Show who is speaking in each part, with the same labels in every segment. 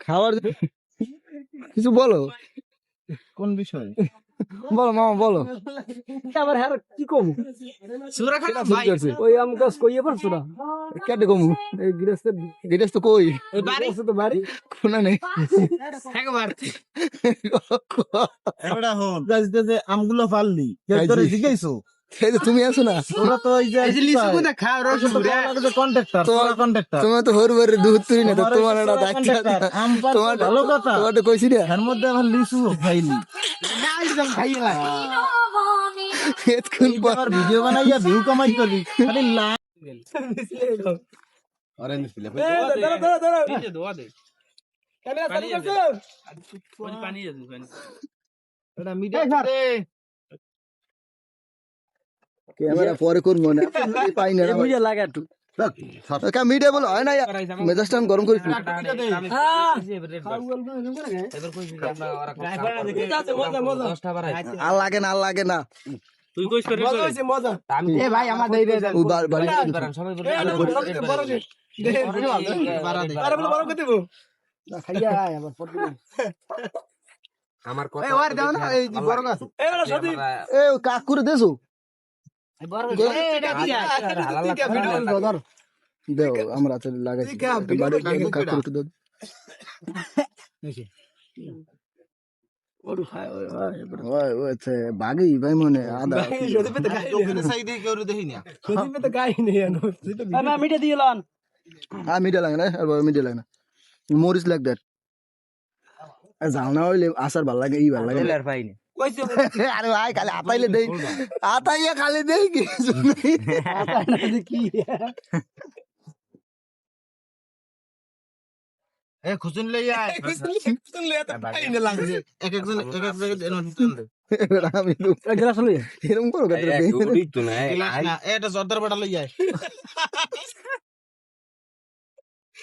Speaker 1: খাবার কিছু বলো।
Speaker 2: কোন বিষয়
Speaker 1: বলো মামা বলো।
Speaker 3: আবার হ্যাঁ কি কমু
Speaker 2: সুরা খাটা ভাই
Speaker 3: ওই আম গাছ কইয়ে পারছো না
Speaker 1: কেটে কমু
Speaker 3: এই গৃহস্থের
Speaker 1: গিটাস তো কই
Speaker 2: ওই বাড়ি
Speaker 3: আছে তো বাড়ি
Speaker 1: কোনা নেই।
Speaker 2: একবার এটা হন যে আমগুলো পারলি তোরে জিজ্ঞাইছো
Speaker 1: সেই তো তুমি আছো না।
Speaker 2: তোরা তো ওই যে লিচু কোনা খাও রস কন্ট্রাক্টর তোরা কন্ট্রাক্টর
Speaker 1: তোমার তো হর ভরে দুধ তুলি না তো তোমার একটা দায়িত্ব আছে।
Speaker 2: আম পার
Speaker 1: তোমার
Speaker 2: ভালো কথা
Speaker 1: তোমার তো কইছি না
Speaker 2: এর মধ্যে আমার লিচু খাইলি
Speaker 3: না একদম খাইলা
Speaker 1: এতক্ষণ পর
Speaker 2: আমার ভিডিও বানাইয়া ভিউ কামাই করবি খালি লাইক
Speaker 4: অরেঞ্জ ফিলে
Speaker 3: দাঁড়া দাঁড়া দাঁড়া
Speaker 5: নিচে ধোয়া দে
Speaker 3: ক্যামেরা চালু করছো
Speaker 5: ওই পানি আছে পানি
Speaker 2: এটা মিডিয়া দে
Speaker 1: ক্যামেরা পরে করব না পাই না
Speaker 3: মিডিয়া লাগা একটু
Speaker 1: কা মিডিয়া বলো হয় না মেজাজটা আমি গরম করিস না।
Speaker 5: এবার কইছি যে আমরা ওরা
Speaker 3: মজা
Speaker 5: 10টা বাড়াই
Speaker 1: আর লাগে না আর লাগে না।
Speaker 5: তুই কইছ করে
Speaker 3: মজা হইছে মজা
Speaker 5: আমি
Speaker 3: এ ভাই আমার দেই দে
Speaker 1: ও বাড়ি
Speaker 5: সবাই
Speaker 3: বড় দে আরে বড় কত দেব না খাইয়া আবার পড়তে
Speaker 5: আমার কথা
Speaker 2: এই ওর দাও না এই যে বড় গাছ
Speaker 3: এ বড় সাথী
Speaker 1: এ কাক করে দেছো
Speaker 3: বড় এ এটা কি ভিডিও ধর
Speaker 1: দেও আমরা তো লাগাইছি বাড়ি কাক করে দাও।
Speaker 3: ওর খায়
Speaker 1: ওই ওই তে বাগি ভাই মনে আদা
Speaker 3: যদি পেতে খাই
Speaker 2: ওখানে সাইডে কেউ দেখি না
Speaker 3: যদি পেতে খাই নে না মিডিয়া দিয়ে লন
Speaker 1: হ্যাঁ মিডিয়া লাগে না আর মিডিয়া লাগে না মরিচ লাগ দ্যাট যাও না হইলে আসার ভাল লাগে ই ভাল লাগে
Speaker 5: আর পাইনি
Speaker 3: কইছো
Speaker 1: আরে ভাই খালি আতাইলে দেই আতাইয়া খালি দেই কিছু নেই।
Speaker 3: কি
Speaker 2: এ খুচুন লই আয়
Speaker 3: শুনলে এত খাই না লাগছে
Speaker 2: এক এক জায়গায় দেন দিতেন দে
Speaker 1: আমি তো
Speaker 3: গ্লাস লই
Speaker 1: এরকম করো কত
Speaker 5: তো না
Speaker 2: গ্লাস না এটা জর্দার বাটা লই আয়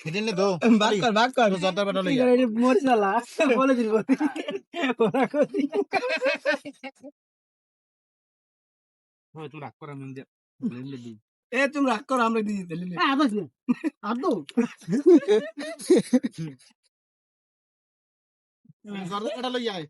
Speaker 2: এদিনে দো
Speaker 3: বাক কর
Speaker 2: জর্দার বাটা লই আয়
Speaker 3: এটা মরিসালা বলে দিল ওরা কই
Speaker 5: হয় তুই রাখ কর আমি দি
Speaker 3: এ তুমি রাগ করো আমরা দিয়ে দিতে আদস না আদো
Speaker 2: জর্দার বাটা লই আয়